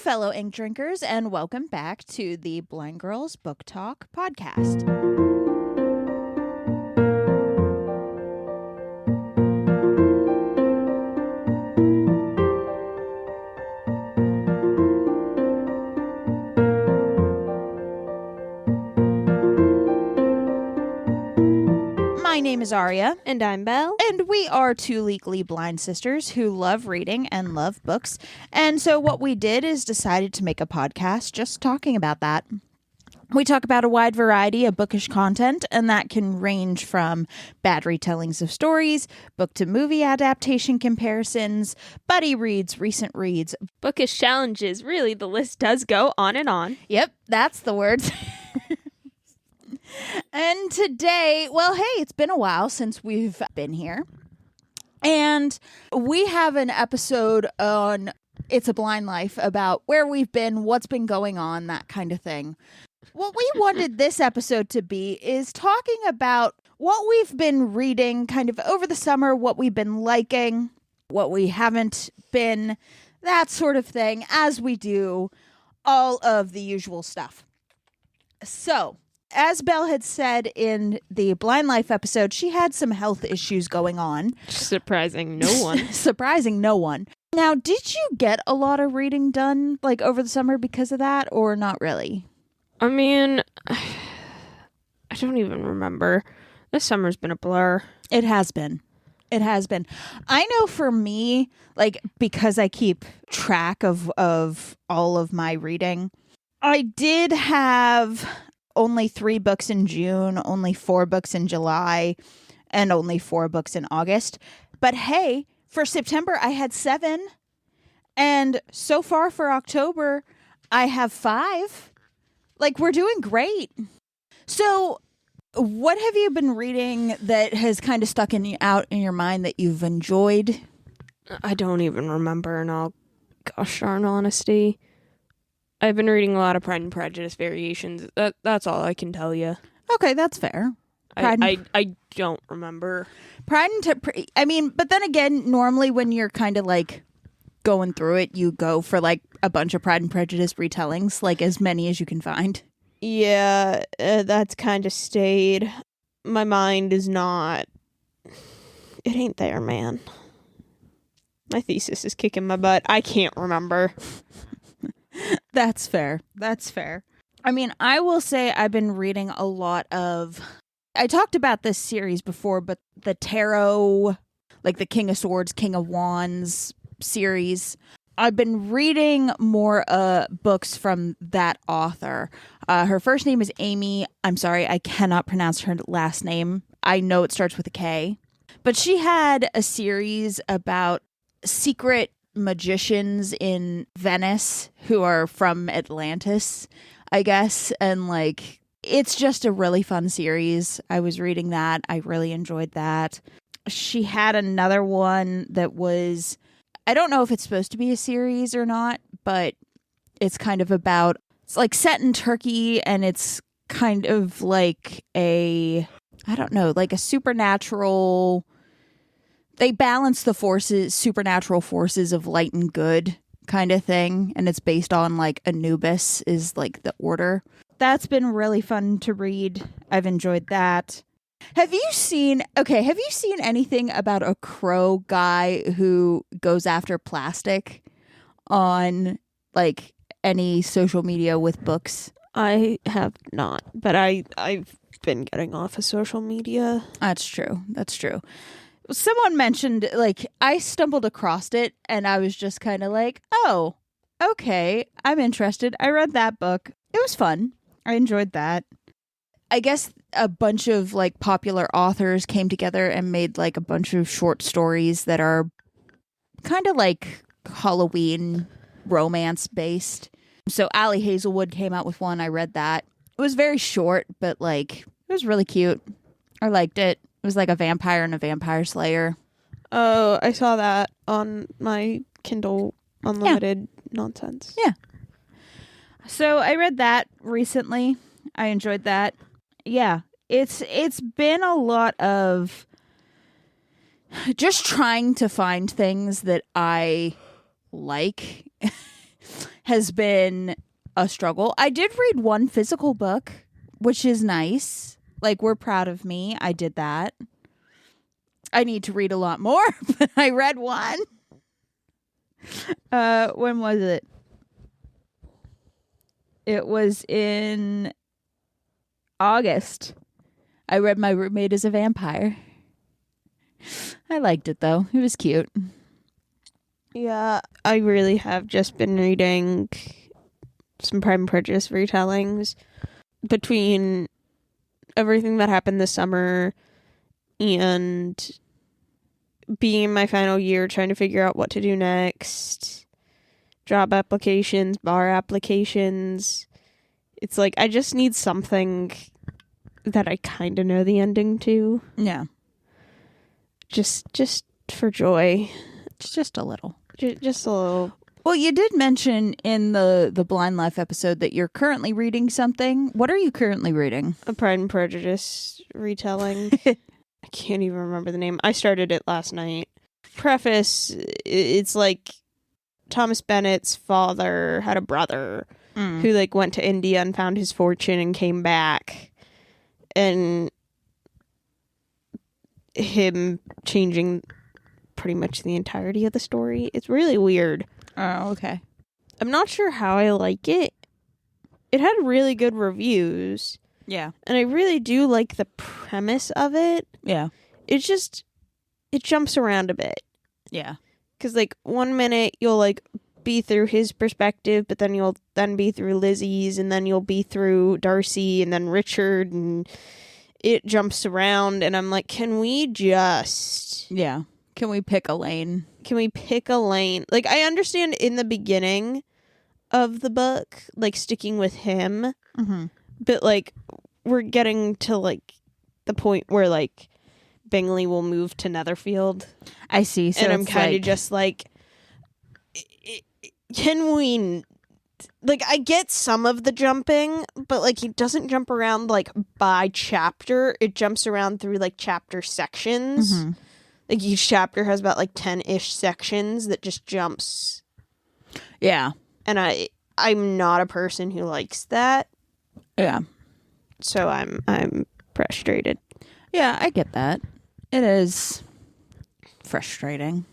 fellow ink drinkers, and welcome back to the Blind Girls Book Talk podcast. My name is Aria. And I'm Belle. And we are two legally blind sisters who love reading and love books. And so what we did is decided to make a podcast just talking about that. We talk about a wide variety of bookish content, and that can range from bad retellings of stories, book to movie adaptation comparisons, buddy reads, recent reads, bookish challenges. Really, the list does go on and on. Yep, that's the words. And today, well, hey, it's been a while since we've been here. And we have an episode on It's a Blind Life about where we've been, what's been going on, that kind of thing. What we wanted this episode to be is talking about what we've been reading kind of over the summer, what we've been liking, what we haven't been, that sort of thing, as we do all of the usual stuff. So, as Belle had said in the Blind Life episode, she had some health issues going on. Surprising no one. Surprising no one. Now, did you get a lot of reading done, like, over the summer because of that, or not really? I mean, I don't even remember. This summer's been a blur. It has been. It has been. I know for me, like, because I keep track of all of my reading, I did have only 3 books in June, only 4 books in July, and only 4 books in August. But hey, for September, I had 7. And so far for October, I have 5. Like, we're doing great. So what have you been reading that has kind of stuck out in your mind that you've enjoyed? I don't even remember, in all gosh darn honesty. I've been reading a lot of Pride and Prejudice variations. That's all I can tell you. Okay, that's fair. I don't remember. But then again, normally when you're kind of like going through it, you go for like a bunch of Pride and Prejudice retellings, like as many as you can find. Yeah, that's kind of stayed. My mind is not. It ain't there, man. My thesis is kicking my butt. I can't remember. That's fair. That's fair. I mean, I will say I've been reading a lot of... I talked about this series before, but the tarot, like the King of Swords, King of Wands series, I've been reading more books from that author. Her first name is Amy. I'm sorry, I cannot pronounce her last name. I know it starts with a K. But she had a series about secret magicians in Venice who are from Atlantis, I guess. And like, it's just a really fun series. I was reading that. I really enjoyed that. She had another one that was, I don't know if it's supposed to be a series or not, but it's kind of about, it's like set in Turkey, and it's kind of like a supernatural, they balance the supernatural forces of light and good kind of thing. And it's based on like Anubis is like the order. That's been really fun to read. I've enjoyed that. Have you seen anything about a crow guy who goes after plastic on like any social media with books? I have not, but I've been getting off of social media. That's true. Someone mentioned, like, I stumbled across it and I was just kind of like, oh, okay, I'm interested. I read that book. It was fun. I enjoyed that. I guess a bunch of like popular authors came together and made like a bunch of short stories that are kind of like Halloween romance based. So Allie Hazelwood came out with one. I read that. It was very short, but like, it was really cute. I liked it. It was like a vampire and a vampire slayer. Oh, I saw that on my Kindle Unlimited nonsense. Yeah. So I read that recently. I enjoyed that. Yeah. It's been a lot of just trying to find things that I like. has been a struggle. I did read one physical book, which is nice. Like, we're proud of me. I did that. I need to read a lot more, but I read one. When was it? It was in August. I read My Roommate is a Vampire. I liked it, though. It was cute. Yeah, I really have just been reading some Pride and Prejudice retellings. Between everything that happened this summer and being in my final year trying to figure out what to do next, job applications, bar applications, it's like I just need something that I kind of know the ending to. Yeah. Just for joy. Just a little. Just a little. Well, you did mention in the Blind Life episode that you're currently reading something. What are you currently reading? A Pride and Prejudice retelling. I can't even remember the name. I started it last night. Preface, it's like Thomas Bennett's father had a brother who like went to India and found his fortune and came back. And him changing pretty much the entirety of the story. It's really weird. Oh, okay. I'm not sure how I like it. It had really good reviews. Yeah. And I really do like the premise of it. Yeah. It's just, it jumps around a bit. Yeah. Because, like, 1 minute you'll, like, be through his perspective, but then you'll then be through Lizzie's, and then you'll be through Darcy, and then Richard, and it jumps around, and I'm like, can we just... Yeah. Can we pick a lane? Can we pick a lane? Like, I understand in the beginning of the book, like, sticking with him, but, like, we're getting to, like, the point where, like, Bingley will move to Netherfield. I see. So and I'm kind of just like, can we... Like, I get some of the jumping, but, like, he doesn't jump around, like, by chapter. It jumps around through, like, chapter sections. Like, each chapter has about, like, 10-ish sections that just jumps. Yeah. And I'm not a person who likes that. Yeah. So I'm frustrated. Yeah, I get that. It is frustrating.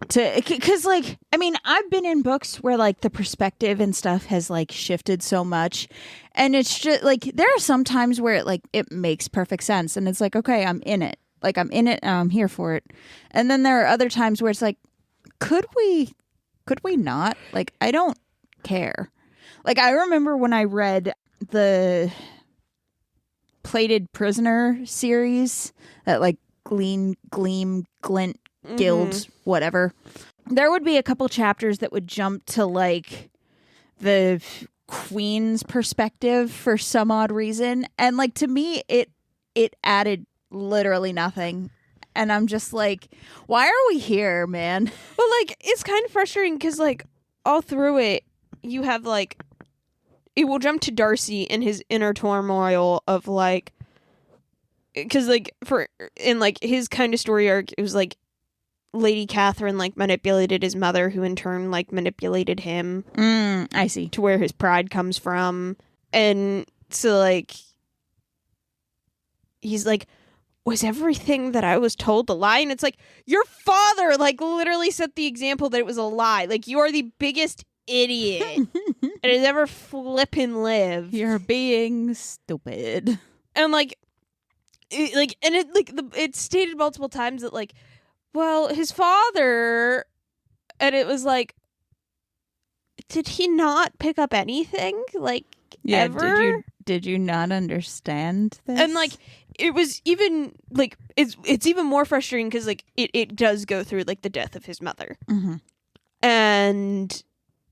Because, like, I mean, I've been in books where, like, the perspective and stuff has, like, shifted so much. And it's just, like, there are some times where it, like, it makes perfect sense. And it's like, okay, I'm in it. Like, I'm in it and I'm here for it. And then there are other times where it's like, could we not? Like, I don't care. Like, I remember when I read the Plated Prisoner series, that, like, Gleam, Glint, Guild, whatever. There would be a couple chapters that would jump to, like, the Queen's perspective for some odd reason. And, like, to me, it added literally nothing. And I'm just like, why are we here, man? Well, like, it's kind of frustrating because, like, all through it, you have, like, it will jump to Darcy and his inner turmoil of, like, because, like, in, like, his kind of story arc, it was, like, Lady Catherine, like, manipulated his mother, who in turn, like, manipulated him. I see. To where his pride comes from. And so, like, he's like, was everything that I was told a lie? And it's like, your father, like, literally set the example that it was a lie. Like, you are the biggest idiot that has ever flippin' lived. You're being stupid. And, like, it's stated multiple times that, like, well, his father, and it was like, did he not pick up anything? Like, ever? Did you not understand this? And, like, it was even, like, it's even more frustrating because, like, it does go through, like, the death of his mother. And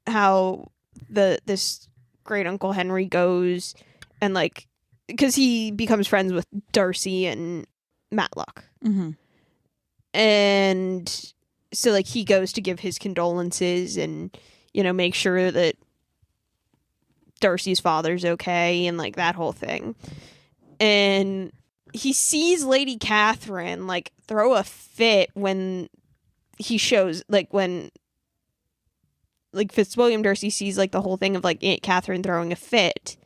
how this great uncle Henry goes and, like, because he becomes friends with Darcy and Matlock. And so, like, he goes to give his condolences and, you know, make sure that Darcy's father's okay and, like, that whole thing. And he sees Lady Catherine, like, throw a fit when he shows, like, when like Fitzwilliam Darcy sees like the whole thing of like Aunt Catherine throwing a fit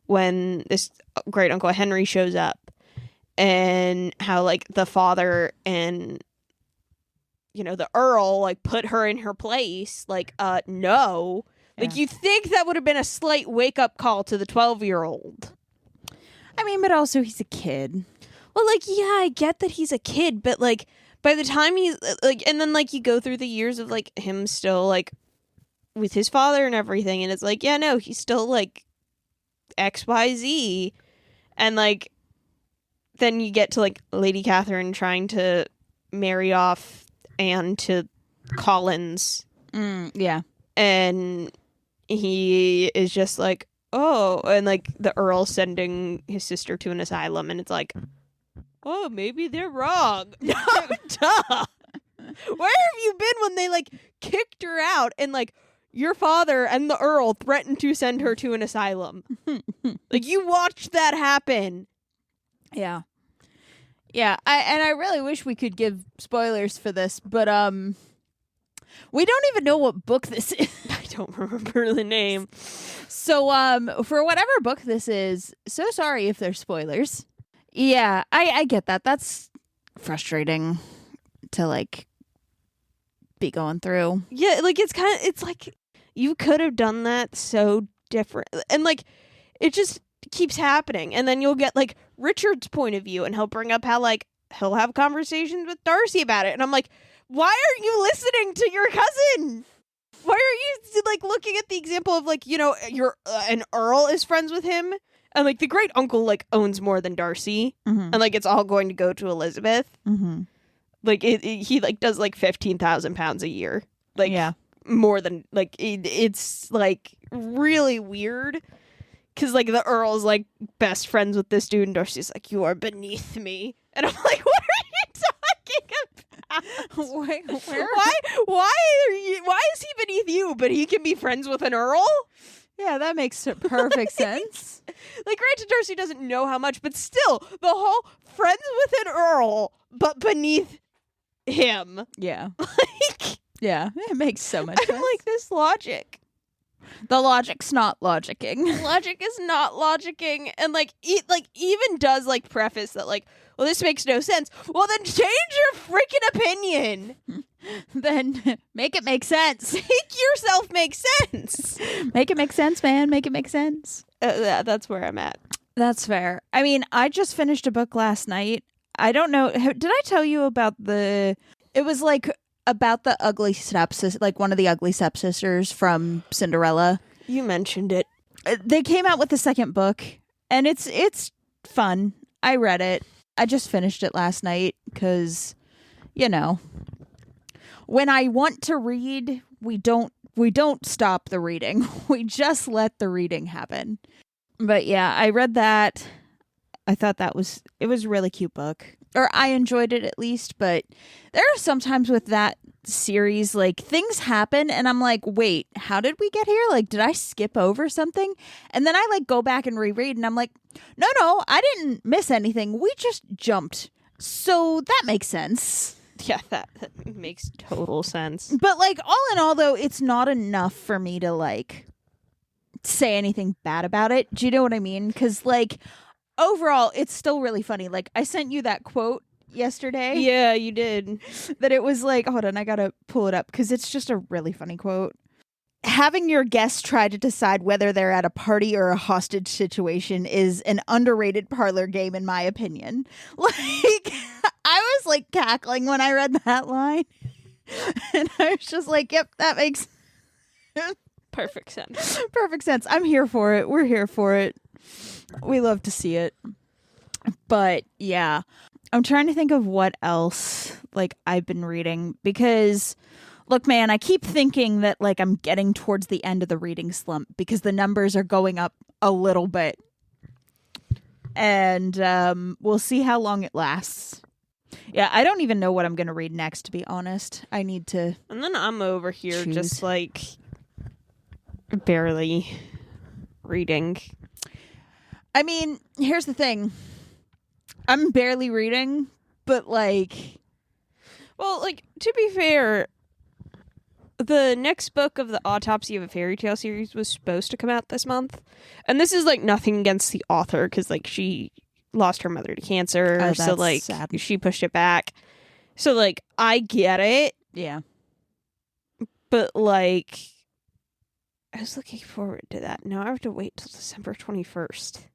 when this great uncle Henry shows up, and how like the father and the Earl like put her in her place. Like, no. Like, you think that would have been a slight wake-up call to the 12-year-old. I mean, but also he's a kid. Well, like, yeah, I get that he's a kid, but, like, by the time he's, like, and then, like, you go through the years of, like, him still, like, with his father and everything, and it's like, yeah, no, he's still, like, XYZ. And, like, then you get to, like, Lady Catherine trying to marry off Anne to Collins. Yeah. And he is just like, oh, and like the Earl sending his sister to an asylum, and it's like, oh, maybe they're wrong. No, duh. Where have you been when they like kicked her out and like your father and the Earl threatened to send her to an asylum? Like, you watched that happen. Yeah. Yeah, I really wish we could give spoilers for this, but we don't even know what book this is. I don't remember the name. So for whatever book this is, so sorry if there's spoilers. Yeah, I get that. That's frustrating to like be going through. Yeah, like it's like you could have done that so different. And like it just keeps happening, and then you'll get like Richard's point of view, and he'll bring up how like he'll have conversations with Darcy about it, and I'm like, why aren't you listening to your cousin? Why aren't you like looking at the example of like your an Earl is friends with him, and like the great uncle like owns more than Darcy, and like it's all going to go to Elizabeth. Like he like does like £15,000 a year, like more than like it's like really weird. Because, like, the Earl's, like, best friends with this dude, and Darcy's like, you are beneath me. And I'm like, what are you talking about? Wait, where? Why is he beneath you, but he can be friends with an Earl? Yeah, that makes perfect sense. Like, granted, Darcy doesn't know how much, but still, the whole friends with an Earl, but beneath him. Yeah. Like, yeah, it makes so much sense. I'm like, this logic. The logic's not logicking. Logic is not logicking, and like even does like preface that like, well, this makes no sense. Well, then change your freaking opinion. Then make it make sense. Make yourself make sense. Make it make sense, man. Make it make sense. Yeah, that's where I'm at. That's fair. I mean, I just finished a book last night. I don't know. Did I tell you about it was like about the ugly stepsister, like one of the ugly stepsisters from Cinderella. You mentioned it. They came out with the second book, and it's fun. I read it. I just finished it last night because, when I want to read, we don't stop the reading. We just let the reading happen. But yeah, I read that. I thought it was a really cute book. Or I enjoyed it at least, but there are sometimes with that series, like, things happen and I'm like, wait, how did we get here? Like, did I skip over something? And then I like go back and reread and I'm like, no, I didn't miss anything. We just jumped. So that makes sense. Yeah, that makes total sense. But like, all in all though, it's not enough for me to like say anything bad about it. Do you know what I mean? Because like, overall, it's still really funny. Like, I sent you that quote yesterday. Yeah, you did. That it was like, hold on, I gotta pull it up because it's just a really funny quote. Having your guests try to decide whether they're at a party or a hostage situation is an underrated parlor game, in my opinion. Like, I was like cackling when I read that line. And I was just like, yep, that makes perfect sense. Perfect sense. I'm here for it. We're here for it. We love to see it. But yeah, I'm trying to think of what else like I've been reading because look, man, I keep thinking that like I'm getting towards the end of the reading slump because the numbers are going up a little bit. And we'll see how long it lasts. Yeah, I don't even know what I'm going to read next, to be honest. I need to. And then I'm over here choose. Just like barely reading. I mean, here's the thing. I'm barely reading, but like... Well, like, to be fair, the next book of the Autopsy of a Fairy Tale series was supposed to come out this month. And this is, like, nothing against the author, because, like, she lost her mother to cancer. Oh, so, that's like, sad. she pushed it back. So, like, I get it. Yeah. But, like, I was looking forward to that. Now I have to wait till December 21st.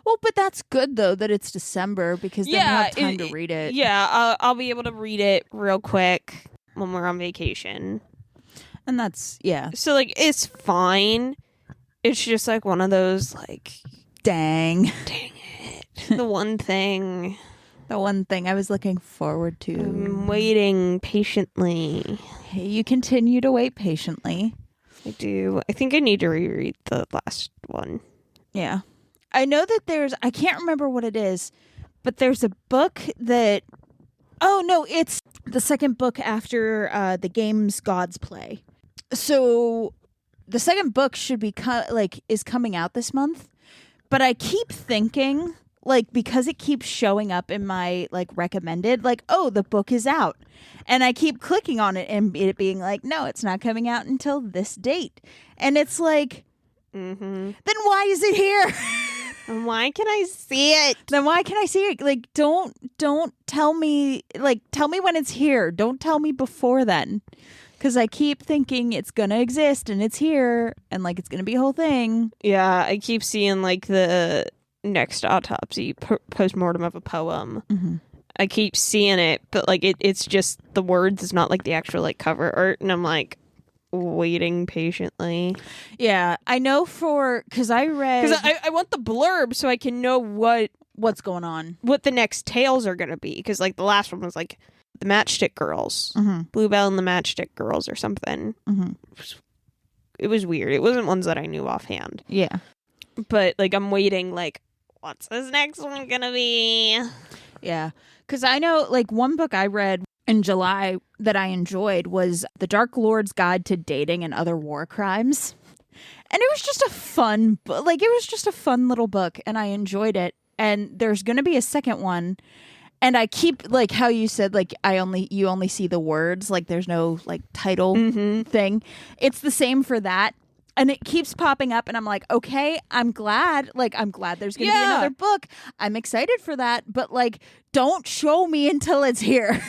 Well, but that's good, though, that it's December, because then we'll have time to read it. Yeah, I'll be able to read it real quick when we're on vacation. And that's, yeah. So, like, it's fine. It's just, like, one of those, like... Dang it. The one thing... The one thing I was looking forward to. I'm waiting patiently. Hey, you continue to wait patiently. I do. I think I need to reread the last one. Yeah. I know that I can't remember what it is, but there's a book that... Oh, no, it's the second book after the games gods play. So the second book should be, is coming out this month. But I keep thinking... like, because it keeps showing up in my, like, recommended, like, oh, the book is out. And I keep clicking on it and it being like, no, it's not coming out until this date. And it's like, then why is it here? And why can I see it? Then why can I see it? Like, don't tell me, like, tell me when it's here. Don't tell me before then. Because I keep thinking it's going to exist and it's here and, like, it's going to be a whole thing. Yeah, I keep seeing, like, the... next autopsy postmortem of a poem. I keep seeing it, but like it's just the words. It's not like the actual like cover art, and I'm like waiting patiently. Yeah, I know because I read I want the blurb so I can know what's going on, what the next tales are gonna be. Because like the last one was like the Matchstick Girls, Bluebell and the Matchstick Girls or something. It was weird. It wasn't ones that I knew offhand. Yeah, but like I'm waiting like. What's this next one gonna be? Yeah. Because I know, like, one book I read in July that I enjoyed was The Dark Lord's Guide to Dating and Other War Crimes. And it was just a fun, like, it was just a fun little book, and I enjoyed it. And there's going to be a second one. And I keep, like, how you said, like, you only see the words, like, there's no, like, title thing. It's the same for that. And it keeps popping up, and I'm like, okay, I'm glad there's going to be another book. I'm excited for that, but, like, don't show me until it's here.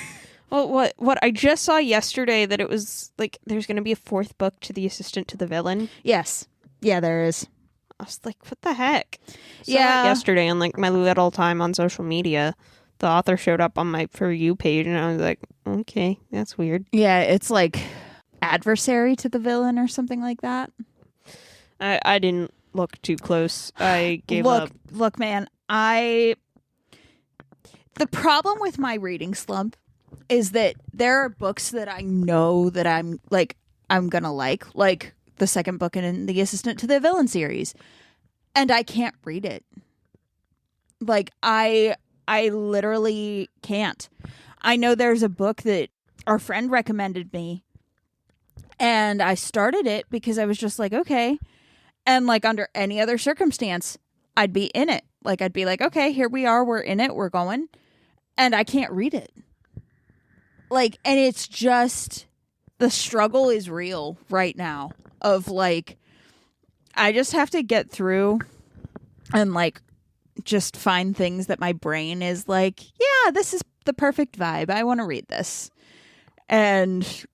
Well, what I just saw yesterday that it was, like, there's going to be a fourth book to The Assistant to the Villain. Yes. Yeah, there is. I was like, what the heck? Yesterday on, like, my little time on social media, the author showed up on my For You page, and I was like, okay, that's weird. Yeah, it's, like, adversary to the villain or something like that. I didn't look too close. I gave up. Look, man, the problem with my reading slump is that there are books that I know that I'm gonna like the second book in the Assistant to the Villain series, and I can't read it. Like, I literally can't. I know there's a book that our friend recommended me, and I started it because I was just like, okay. And, like, under any other circumstance, I'd be in it. Like, I'd be like, okay, here we are. We're in it. We're going. And I can't read it. Like, and it's just, the struggle is real right now. Of, like, I just have to get through and, like, just find things that my brain is like, yeah, this is the perfect vibe. I want to read this. And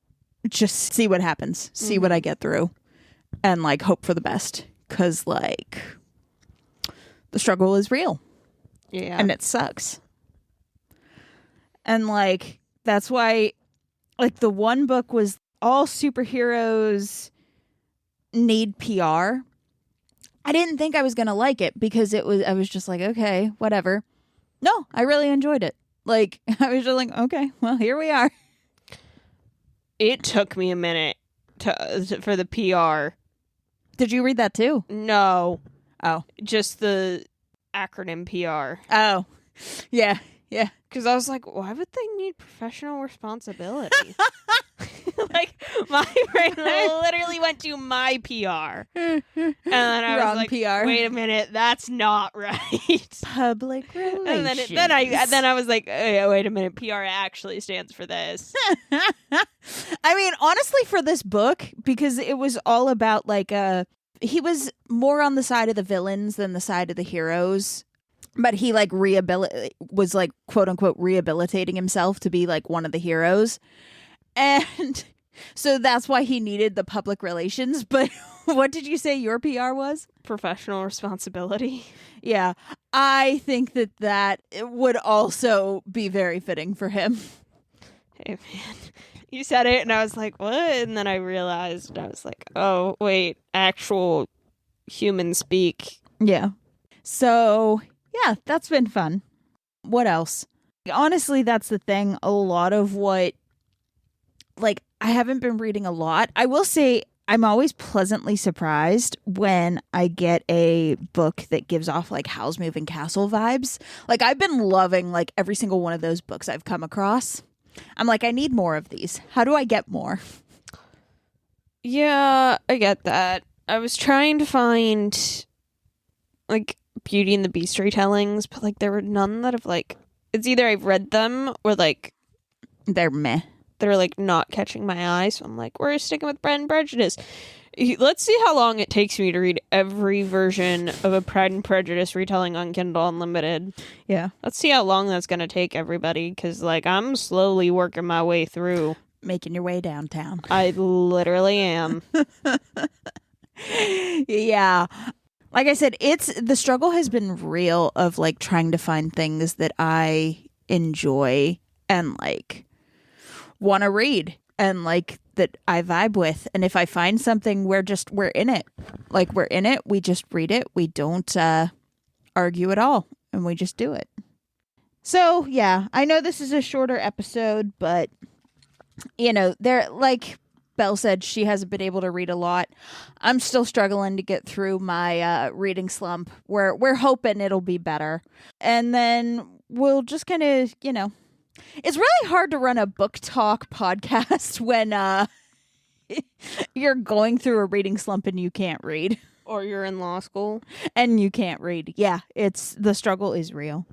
just see what happens. See what I get through. And, like, hope for the best. Because, like, the struggle is real. Yeah. And it sucks. And, like, that's why, like, the one book was all superheroes need PR. I didn't think I was going to like it because I was just like, okay, whatever. No, I really enjoyed it. Like, I was just like, okay, well, here we are. It took me a minute for the PR. Did you read that too? No. Oh. Just the acronym PR. Oh. Yeah. Yeah. Because I was like, why would they need professional responsibility? Like, my brain literally went to my PR. And then I Wrong was like, PR. wait a minute, that's not right. Public relations. And then I was like, oh, wait a minute, PR actually stands for this. I mean, honestly, for this book, because it was all about like he was more on the side of the villains than the side of the heroes. But he like was like quote unquote rehabilitating himself to be like one of the heroes. And so that's why he needed the public relations. But what did you say your PR was? Professional responsibility. Yeah, I think that would also be very fitting for him. Hey, man. You said it, and I was like, what? And then I realized, I was like, oh, wait, actual human speak. Yeah. So, yeah, that's been fun. What else? Honestly, that's the thing. A lot of what, like, I haven't been reading a lot. I will say I'm always pleasantly surprised when I get a book that gives off, like, Howl's Moving Castle vibes. Like, I've been loving, like, every single one of those books I've come across. I'm like, I need more of these. How do I get more? Yeah, I get that. I was trying to find, like, Beauty and the Beast retellings, but, like, there were none that have, like, it's either I've read them or, like, They're meh. They're, like, not catching my eye, so I'm like, we're sticking with Pride and Prejudice. Let's see how long it takes me to read every version of a Pride and Prejudice retelling on Kindle Unlimited. Yeah. Let's see how long that's going to take everybody, because, like, I'm slowly working my way through. Making your way downtown. I literally am. Yeah. Like I said, the struggle has been real of, like, trying to find things that I enjoy and, like, want to read and, like, that I vibe with. And if I find something, we're in it. Like, we're in it. We just read it. We don't argue at all. And we just do it. So, yeah, I know this is a shorter episode, but, you know, like Belle said, she hasn't been able to read a lot. I'm still struggling to get through my reading slump. We're hoping it'll be better. And then we'll just kind of, you know, it's really hard to run a book talk podcast when you're going through a reading slump and you can't read. Or you're in law school. And you can't read. Yeah, the struggle is real.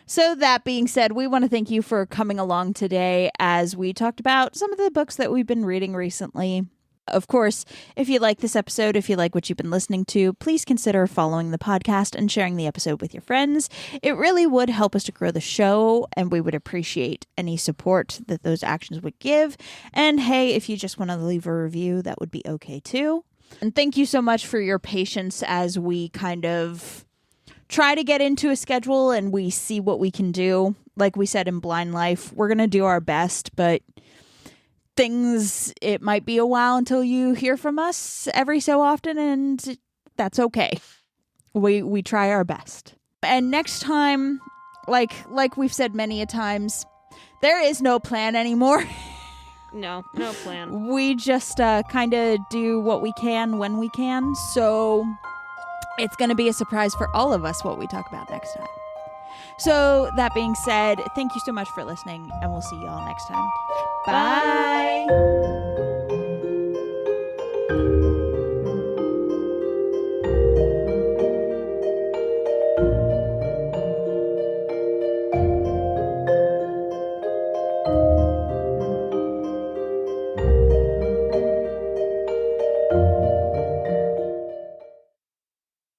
So that being said, we want to thank you for coming along today as we talked about some of the books that we've been reading recently. Of course, if you like this episode, if you like what you've been listening to, please consider following the podcast and sharing the episode with your friends. It really would help us to grow the show, and we would appreciate any support that those actions would give. And hey, if you just want to leave a review, that would be okay too. And thank you so much for your patience as we kind of try to get into a schedule and we see what we can do. Like we said in Blind Life, we're going to do our best, but it might be a while until you hear from us every so often, and that's okay. We try our best. And next time, like we've said many a times, there is no plan anymore. No plan. We just kind of do what we can when we can. So it's going to be a surprise for all of us what we talk about next time. So that being said, thank you so much for listening, and we'll see you all next time. Bye.